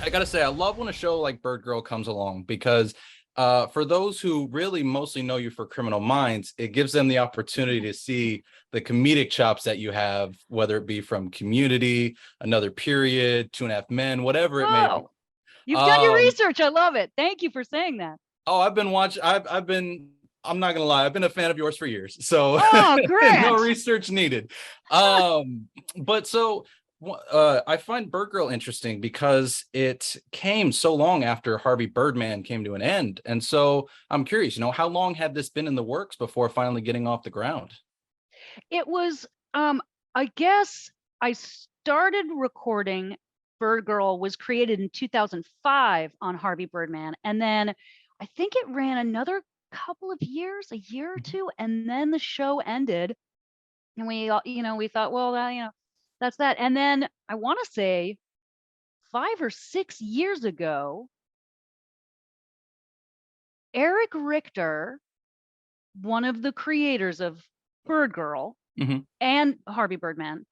I gotta say, I love when a show like Birdgirl comes along because for those who really mostly know you for Criminal Minds, it gives them the opportunity to see the comedic chops that you have, whether it be from Community, Another Period, Two and a Half Men, whatever it may be. Oh, you've done your Um, research. I love it. Thank you for saying that. oh, I've been watching. I've been. I'm not gonna lie. I've been a fan of yours for years, so Oh, no Grant. research needed. But so I find Birdgirl interesting because it came so long after Harvey Birdman came to an end, and so I'm curious. How long had this been in the works before finally getting off the ground? It was, I guess I started recording. Birdgirl was created in 2005 on Harvey Birdman. And then I think it ran another couple of years, a year or two, and then the show ended. And we thought, well, that's that. And then I want to say 5 or 6 years ago, Eric Richter, one of the creators of Birdgirl Mhm. and Harvey Birdman,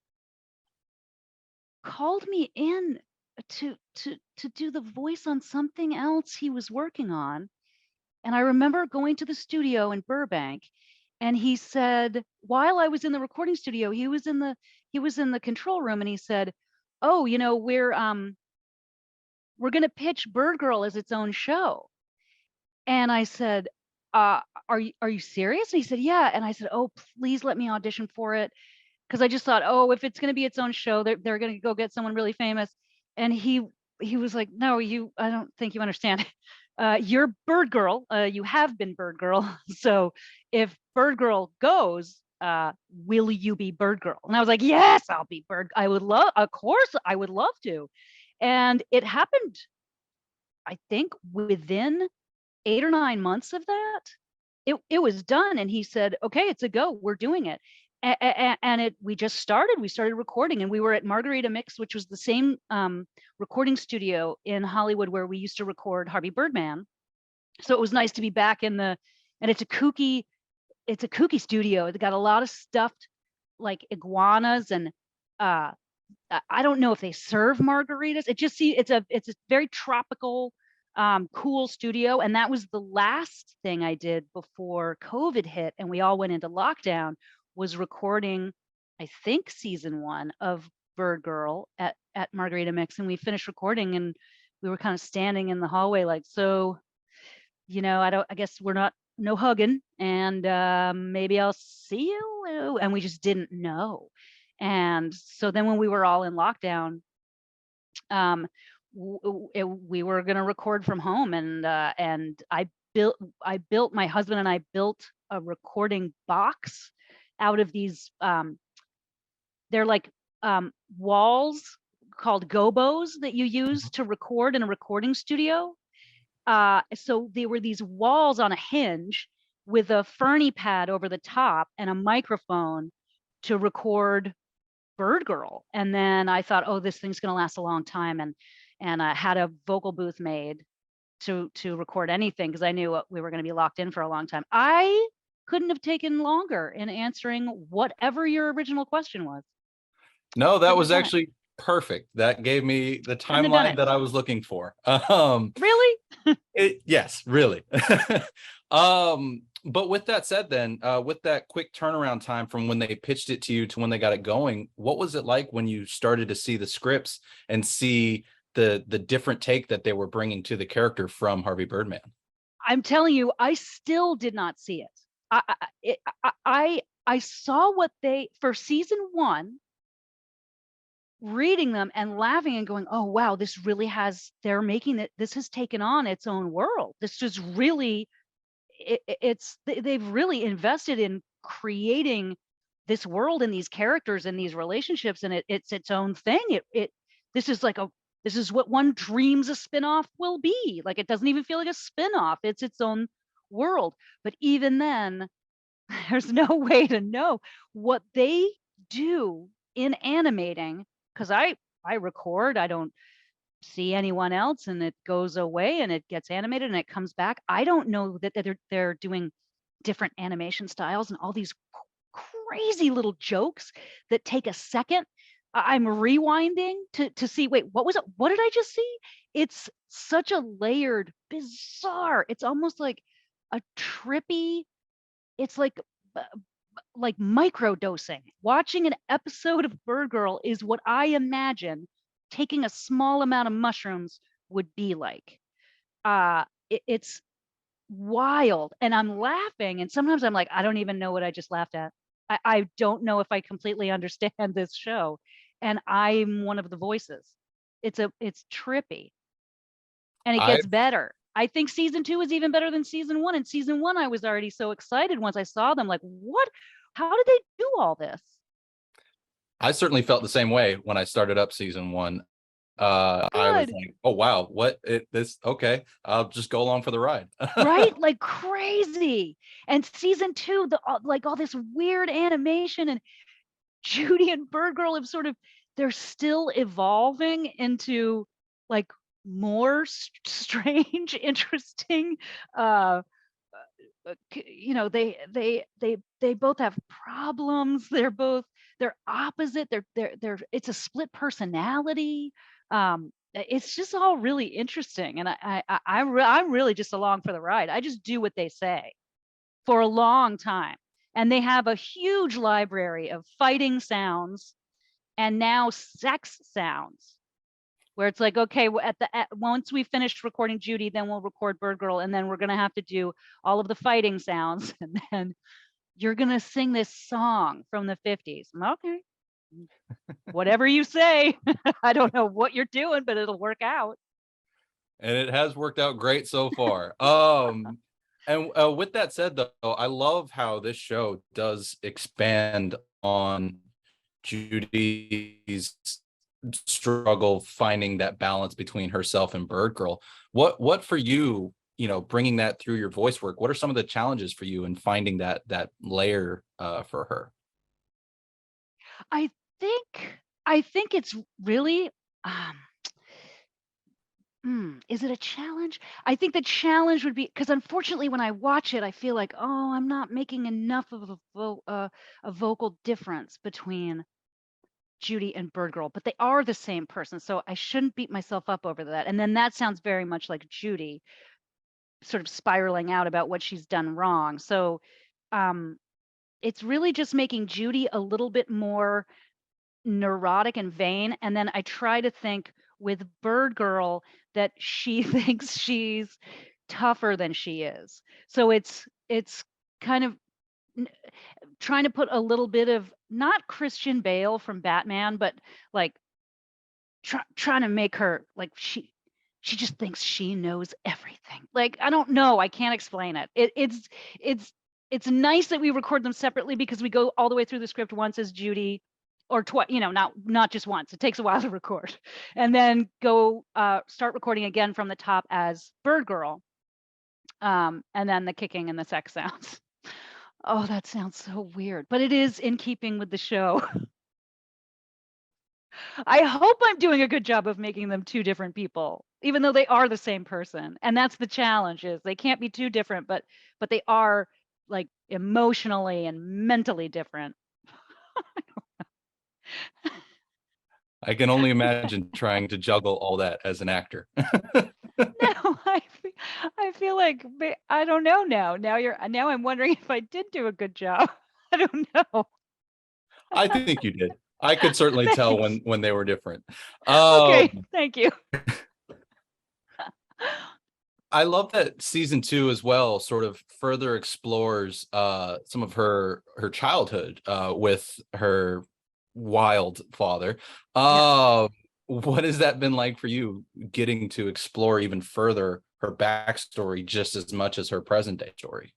called me in to do the voice on something else he was working on. And I remember going to the studio in Burbank, and he said, while I was in the recording studio, he was in the control room, and he said, "Oh, we're going to pitch Birdgirl as its own show." And I said, are you serious?" And he said, "Yeah." And I said, "Oh, please let me audition for it." Because I just thought, oh, if it's going to be its own show, they're going to go get someone really famous. And he was like, "No, I don't think you understand. You're Birdgirl. You have been Birdgirl. So if Birdgirl goes, will you be Birdgirl?" And I was like, "Yes, I'll be Bird. I would love, of course, I would love to." And it happened, I think, within 8 or 9 months of that. It was done, and he said, "Okay, it's a go. We're doing it." And we started recording, and we were at Margarita Mix, which was the same recording studio in Hollywood where we used to record Harvey Birdman. So it was nice to be back and it's a kooky studio. It got a lot of stuffed like iguanas, and uh I don't know if they serve margaritas. It's a very tropical, cool studio. And that was the last thing I did before COVID hit and we all went into lockdown, was recording, I think, season one of Birdgirl at Margarita Mix. And we finished recording, and we were kind of standing in the hallway like, so, I guess we're not, no hugging, and maybe I'll see you. And we just didn't know. And so then when we were all in lockdown, um, we were going to record from home, and I built my husband and I built a recording box out of these. They're like walls called gobos that you use to record in a recording studio. So there were these walls on a hinge with a Fernie pad over the top and a microphone to record Birdgirl. And then I thought, oh, this thing's going to last a long time, and I had a vocal booth made to record anything because I knew we were going to be locked in for a long time. I couldn't have taken longer in answering whatever your original question was. No, that Couldn't have was done it. actually perfect. That gave me the Couldn't have done timeline it. that I was looking for. Really? Yes, really. But with that said, then, with that quick turnaround time from when they pitched it to you to when they got it going, what was it like when you started to see the scripts and see the different take that they were bringing to the character from Harvey Birdman? I'm telling you, I still did not see it. I saw what they, for season one, reading them and laughing and going, "Oh wow, this really has, they're making it, this has taken on its own world. This is really, they've really invested in creating this world and these characters and these relationships, and it's its own thing. This is like a, this is what one dreams a spinoff will be. Like, it doesn't even feel like a spinoff. It's its own world." But even then, there's no way to know what they do in animating, because I record, I don't see anyone else, and it goes away and it gets animated and it comes back. I don't know that they're doing different animation styles and all these crazy little jokes that take a second. I'm rewinding to see, wait, what was it? What did I just see? it's such a layered, bizarre, it's almost like a trippy, it's like micro dosing. Watching an episode of Birdgirl is what I imagine taking a small amount of mushrooms would be like. It's wild, and I'm laughing, and sometimes I'm like, I don't even know what I just laughed at. I don't know if I completely understand this show, and I'm one of the voices. It's trippy, and it I gets better. I think season 2 is even better than season 1. And season 1, I was already so excited once I saw them. Like, what? How did they do all this? I certainly felt the same way when I started up season 1. I was Good, like, oh wow, this okay. I'll just go along for the ride. right? Like crazy. And season 2, like all this weird animation, and Judy and Birdgirl have they're still evolving into like more strange, interesting, uh they both have problems. They're opposite. They're it's a split personality. It's just all really interesting, and I'm really just along for the ride. I just do what they say for a long time, and they have a huge library of fighting sounds and now sex sounds, where it's like, okay, once we finish recording Judy, then we'll record Birdgirl, and then we're gonna have to do all of the fighting sounds, and then you're gonna sing this song from the 50s. Okay, whatever you say. I don't know what you're doing, but it'll work out. And it has worked out great so far. And with that said, though, I love how this show does expand on Judy's struggle finding that balance between herself and Birdgirl. What for you, bringing that through your voice work, what are some of the challenges for you in finding that layer for her? I think it's really is it a challenge? I think the challenge would be, because unfortunately when I watch it, I feel like, oh, I'm not making enough of a vocal difference between Judy and Birdgirl, but they are the same person, so I shouldn't beat myself up over that. And then that sounds very much like Judy, sort of spiraling out about what she's done wrong. So um, it's really just making Judy a little bit more neurotic and vain. And then I try to think with Birdgirl that she thinks she's tougher than she is. So it's kind of trying to put a little bit of, not Christian Bale from Batman, but like trying to make her like she just thinks she knows everything. Like, I don't know, I can't explain it. It's nice that we record them separately, because we go all the way through the script once as Judy, or twice, not just once. It takes a while to record, and then go start recording again from the top as Birdgirl, and then the kicking and the sex sounds. Oh, that sounds so weird, but it is in keeping with the show. I hope I'm doing a good job of making them two different people, even though they are the same person. And that's the challenge, is they can't be too different, but they are like emotionally and mentally different. I can only imagine trying to juggle all that as an actor. No, I feel like I don't know now. Now I'm wondering if I did do a good job. I don't know. I think you did. I could certainly tell Thanks. when they were different. Okay, thank you. I love that season 2 as well sort of further explores some of her childhood with her wild father. Yes. What has that been like for you, getting to explore even further her backstory just as much as her present day story?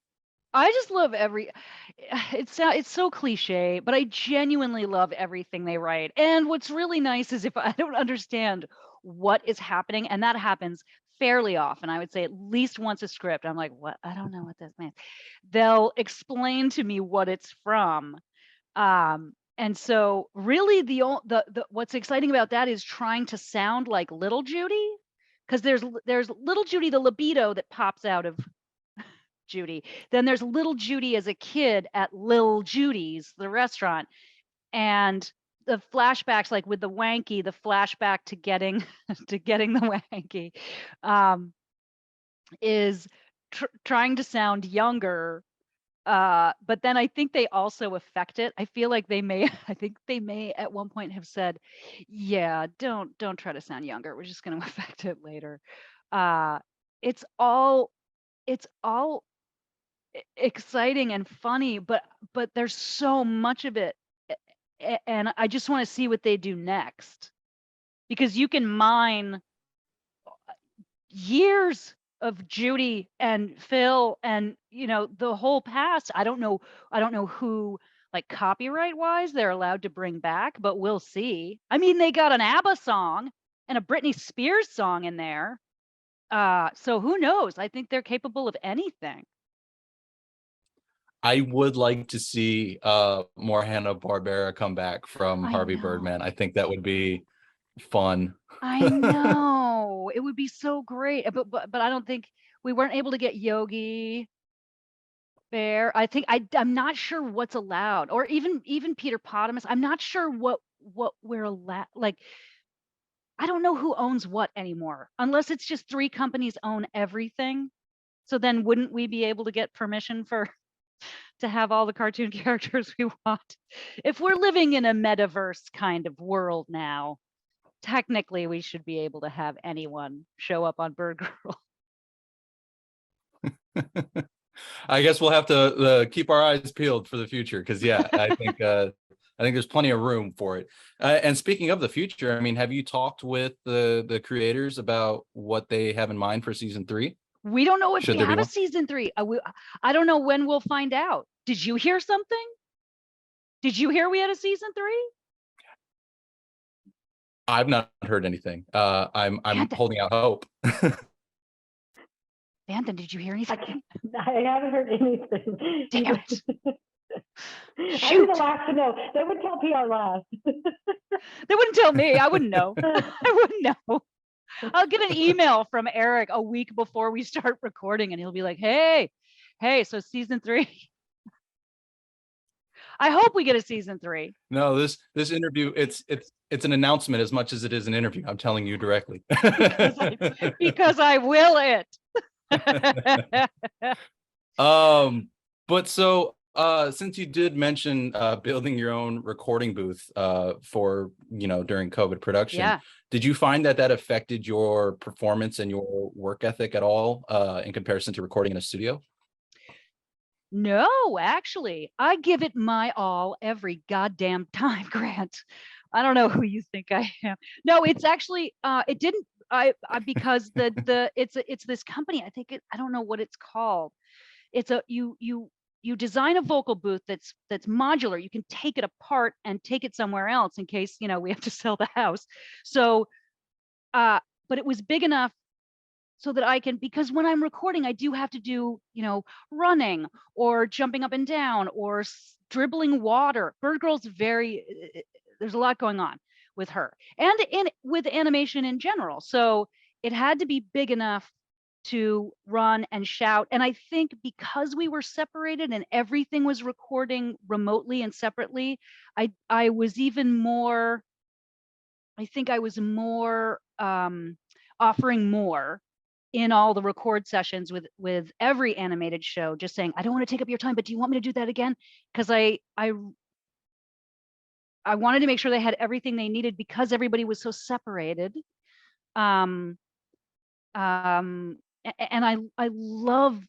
I just love it's so cliche, but I genuinely love everything they write. And what's really nice is if I don't understand what is happening, and that happens fairly often, I would say at least once a script, I'm like, what? I don't know what this means. They'll explain to me what it's from. And so really the what's exciting about that is trying to sound like little Judy, because there's little Judy, the libido that pops out of Judy. Then there's little Judy as a kid at Lil Judy's, the restaurant. And the flashbacks, like with the wanky, the flashback to getting to getting the wanky, is trying to sound younger. But then I think they also affect it. I feel like they may, I think they may at one point have said, yeah, don't try to sound younger. We're just going to affect it later. It's all exciting and funny, but there's so much of it. And I just want to see what they do next, because you can mine years of Judy and Phil and the whole past. I don't know who, like, copyright wise they're allowed to bring back, but we'll see. I mean, they got an ABBA song and a Britney Spears song in there. So who knows? I think they're capable of anything. I would like to see more Hanna-Barbera come back from I Harvey know. Birdman. I think that would be fun. I know. It would be so great. But I don't think we weren't able to get Yogi Bear. I think I'm not sure what's allowed, or even Peter Potamus. I'm not sure what we're allowed. Like, I don't know who owns what anymore, unless it's just 3 companies own everything. So then wouldn't we be able to get permission to have all the cartoon characters we want? If we're living in a metaverse kind of world now, technically we should be able to have anyone show up on Birdgirl. I guess we'll have to keep our eyes peeled for the future, because I think there's plenty of room for it. And speaking of the future, I mean, have you talked with the creators about what they have in mind for season 3? We don't know if Should we there be have a one? season 3. I don't know when we'll find out. Did you hear something? Did you hear we had a season 3? I've not heard anything. I'm Phantom, holding out hope. Phantom, did you hear anything? I haven't heard anything. Damn it. I'd be Shoot. the last to know. They would tell PR last. They wouldn't tell me. I wouldn't know. I wouldn't know. I'll get an email from Eric a week before we start recording, and he'll be like, hey, so season 3. I hope we get a season 3. No, this interview, it's an announcement as much as it is an interview. I'm telling you directly. because I will it. But so since you did mention building your own recording booth for during COVID production, did you find that affected your performance and your work ethic at all in comparison to recording in a studio? No, actually, I give it my all every goddamn time, Grant. I don't know who you think I am. No, it's actually it didn't. I because it's this company. I think I don't know what it's called. It's you design a vocal booth that's modular. You can take it apart and take it somewhere else in case we have to sell the house. So, but it was big enough so that I can, because when I'm recording, I do have to do, running or jumping up and down or dribbling water. Birdgirl's there's a lot going on with her and with animation in general. So it had to be big enough to run and shout. And I think because we were separated and everything was recording remotely and separately, I was even more, I think I was more offering more in all the record sessions with every animated show, just saying, I don't want to take up your time, but do you want me to do that again? Because I wanted to make sure they had everything they needed because everybody was so separated. And I love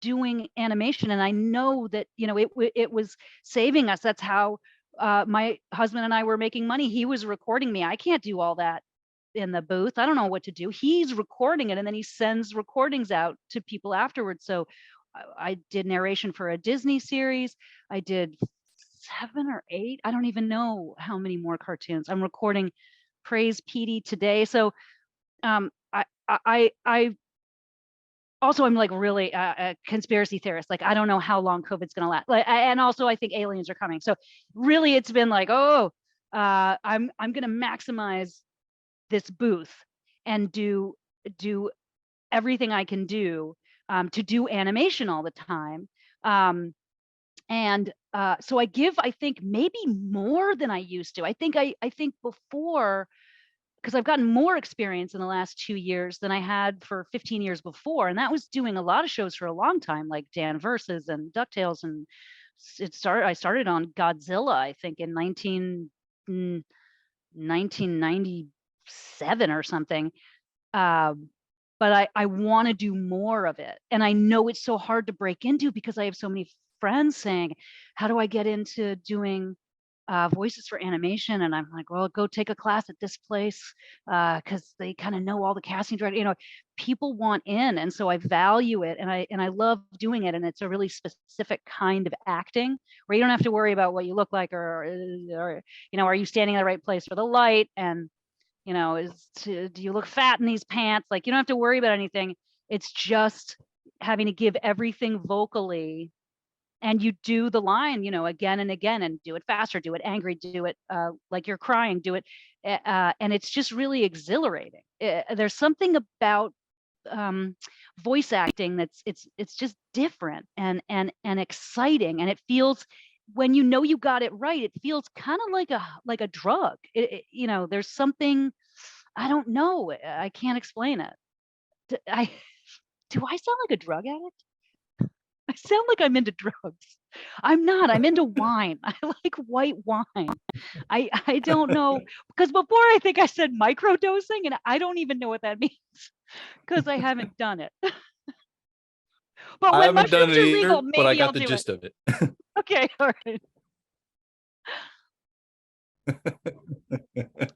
doing animation, and I know that it was saving us. That's how my husband and I were making money. He was recording me. I can't do all that in the booth. I don't know what to do. He's recording it, and then he sends recordings out to people afterwards. So I did narration for a Disney series. I did 7 or 8. I don't even know how many more cartoons. I'm recording Praise Petey today. So I also I'm like really a conspiracy theorist. Like, I don't know how long COVID's gonna last. Like, and also I think aliens are coming. So really, it's been like, I'm gonna maximize this booth and do everything I can do to do animation all the time. And so I give, I think, maybe more than I used to. I think before, because I've gotten more experience in the last 2 years than I had for 15 years before. And that was doing a lot of shows for a long time, like Dan Versus and DuckTales. And I started on Godzilla, I think in 1997 or something. But I want to do more of it. And I know it's so hard to break into because I have so many friends saying, how do I get into doing voices for animation? And I'm like, well, go take a class at this place because they kind of know all the casting directors. You know, people want in, and so I value it, and I love doing it. And it's a really specific kind of acting where you don't have to worry about what you look like, or you know, are you standing in the right place for the light, and you know, do you look fat in these pants? Like, you don't have to worry about anything. It's just having to give everything vocally, and you do the line, you know, again and again, and do it faster, do it angry, do it like you're crying, do it. And it's just really exhilarating. There's something about voice acting that's it's just different and exciting, and it feels, when you know you got it right, it feels kind of like a drug. You know, there's something, I don't know, I can't explain it. I do I sound like a drug addict? I sound like I'm into drugs. I'm not. I'm into wine. I like white wine. I don't know, because before I think I said microdosing, and I don't even know what that means because I haven't done it. But I when haven't done mushrooms it are either, legal, but I maybe I'll got the do gist it. of it. Okay, all right.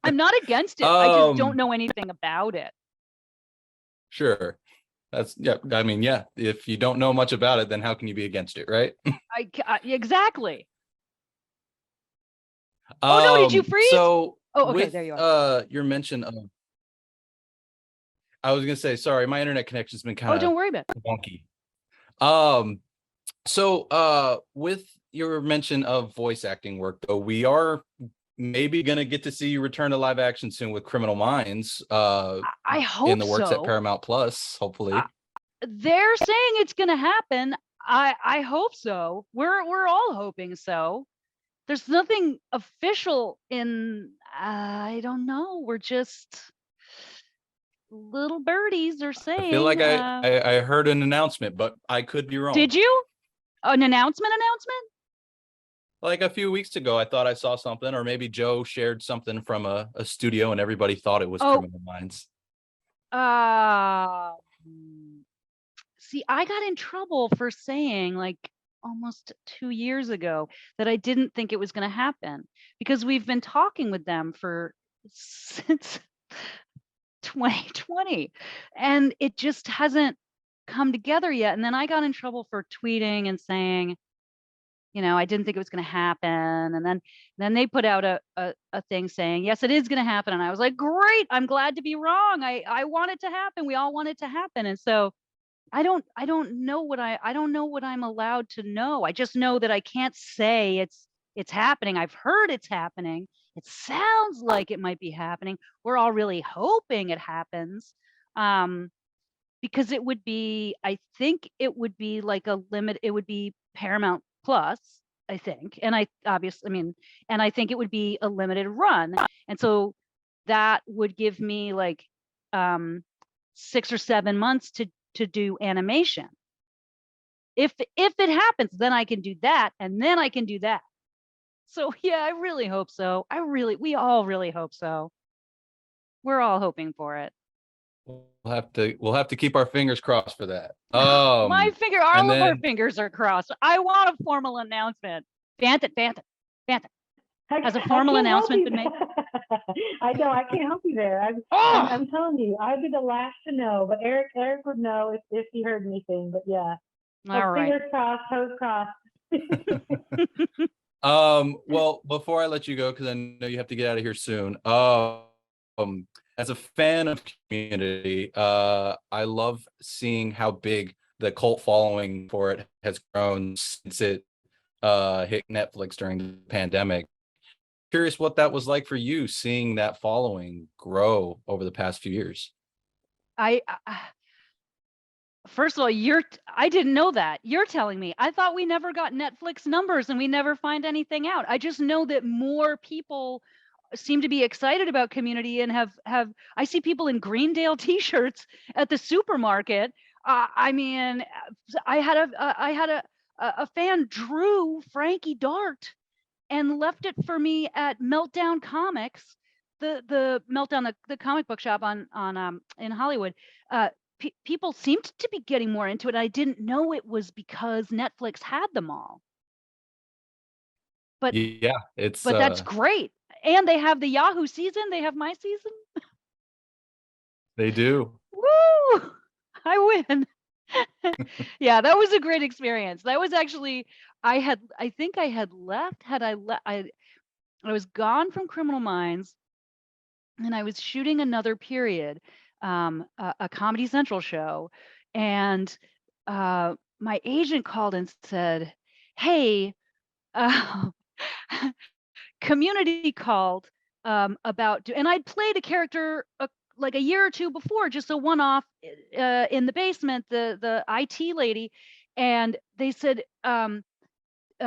I'm not against it. I just don't know anything about it. Sure. That's, yeah. I mean, yeah. If you don't know much about it, then how can you be against it, right? Exactly. Oh no, did you freeze? So Oh, okay, with there you are. your mention of, I was gonna say, sorry, my internet connection's been kind Oh, of don't worry about it. wonky. With your mention of voice acting work, though, we are maybe gonna get to see you return to live action soon with Criminal Minds. I hope in the works at so. Paramount Plus, hopefully. They're saying it's going to happen. I hope so. We're all hoping so. There's nothing official in, I don't know. We're just little birdies are I feel like saying. I heard an announcement, but I could be wrong. Did you? An announcement? Like a few weeks ago, I thought I saw something, or maybe Joe shared something from a studio and everybody thought it was Criminal Minds. See, I got in trouble for saying, like, almost 2 years ago, that I didn't think it was going to happen, because we've been talking with them since 2020, and it just hasn't come together yet. And then I got in trouble for tweeting and saying, you know, I didn't think it was going to happen. And then they put out a thing saying, yes, it is going to happen. And I was like, great, I'm glad to be wrong. I want it to happen. We all want it to happen. And so I don't know what I don't know what I'm allowed to know. I just know that I can't say it's happening. I've heard it's happening. It sounds like it might be happening. We're all really hoping it happens. Because it would be, I think it would be like a limit, it would be Paramount Plus, I think. And I think it would be a limited run. And so that would give me like 6 or 7 months to do animation. If it happens, then I can do that, and then I can do that. So yeah, I really hope so. We all really hope so. We're all hoping for it. We'll have to keep our fingers crossed for that. All of our fingers are crossed. I want a formal announcement. Bantham. Has a formal announcement been made? I know, I can't help you there. I'm telling you, I'd be the last to know, but Eric would know if he heard anything. But yeah, all right. Fingers crossed, toes crossed. Well, before I let you go, because I know you have to get out of here soon. As a fan of Community, I love seeing how big the cult following for it has grown since it hit Netflix during the pandemic. Curious what that was like for you, seeing that following grow over the past few years. First of all, I didn't know that. You're telling me. I thought we never got Netflix numbers and we never find anything out. I just know that more people seem to be excited about Community and have I see people in Greendale t-shirts at the supermarket. I mean, I had a fan drew Frankie Dart and left it for me at Meltdown Comics, the Meltdown, the comic book shop on in Hollywood. People seemed to be getting more into it. I didn't know it was because Netflix had them all. But Yeah, it's that's great. And they have the Yahoo season. They have my season. they do. Woo! I win. Yeah, that was a great experience. That was actually I think I had left. I was gone from Criminal Minds and I was shooting another period, a Comedy Central show, and my agent called and said, "Hey, uh, Community called about," and I'd played a character like a year or two before, just a one-off in the basement, the IT lady, and they said,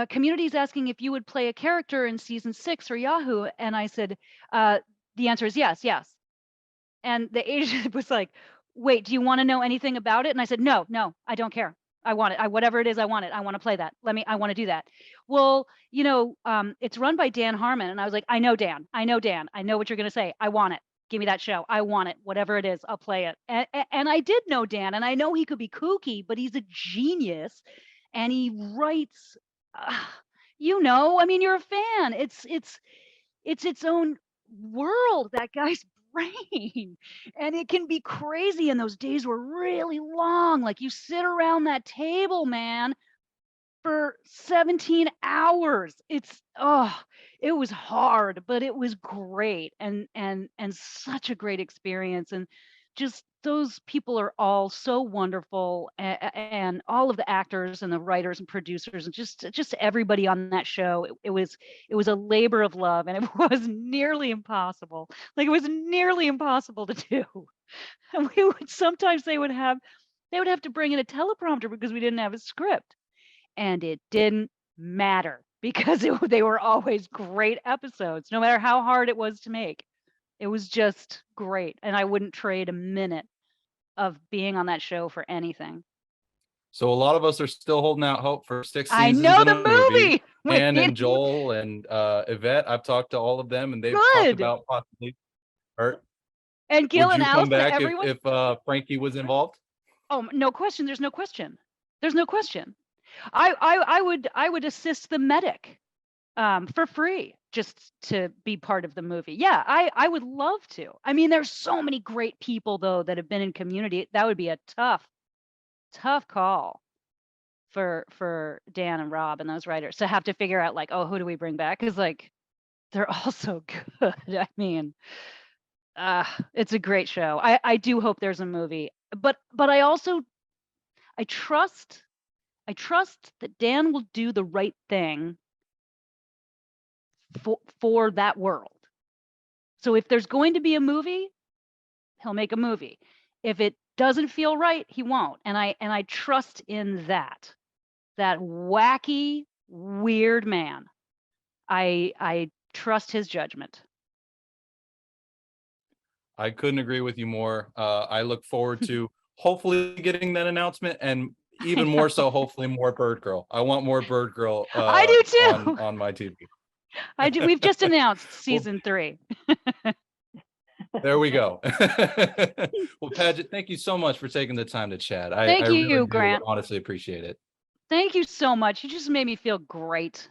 Community's asking if you would play a character in season 6 for Yahoo, and I said, the answer is yes, yes. And the agent was like, "Wait, do you want to know anything about it?" And I said, "No, I don't care. I want it. Whatever it is, I want it. I want to play that. I want to do that." Well, it's run by Dan Harmon. And I was like, I know Dan. I know what you're going to say. I want it. Give me that show. I want it. Whatever it is, I'll play it. And I did know Dan, and I know he could be kooky, but he's a genius. And he writes, I mean, you're a fan. It's its own world, that guy's brain, and it can be crazy. And those days were really long. Like, you sit around that table, man, for 17 hours. It was hard, but it was great, and such a great experience. And just those people are all so wonderful, and all of the actors and the writers and producers and just everybody on that show. It was a labor of love, and it was nearly impossible. Like, it was nearly impossible to do. And sometimes they would have to bring in a teleprompter because we didn't have a script. And it didn't matter because they were always great episodes, no matter how hard it was to make. It was just great. And I wouldn't trade a minute of being on that show for anything. So a lot of us are still holding out hope for 6 I seasons know in the a movie. movie. Ann and Joel and Yvette, I've talked to all of them, and they've talked about possibly. And Gil would and you Alice, come back everyone. if Frankie was involved? Oh, no question. There's no question. There's no question. I would assist the medic for free just to be part of the movie. Yeah, I would love to. I mean, there's so many great people though that have been in Community. That would be a tough call for Dan and Rob and those writers to have to figure out, like, oh, who do we bring back? Because, like, they're all so good. I mean, it's a great show. I do hope there's a movie, but I trust that Dan will do the right thing for that world. So if there's going to be a movie, he'll make a movie. If it doesn't feel right, he won't. And I trust in that wacky, weird man. I trust his judgment. I couldn't agree with you more. I look forward to hopefully getting that announcement, and even more so, hopefully more Birdgirl. I want more Birdgirl. I do too. On my TV. I do. We've just announced season 3. There we go. Well, Paget, thank you so much for taking the time to chat. Thank I you, really Grant. honestly appreciate it. Thank you so much. You just made me feel great.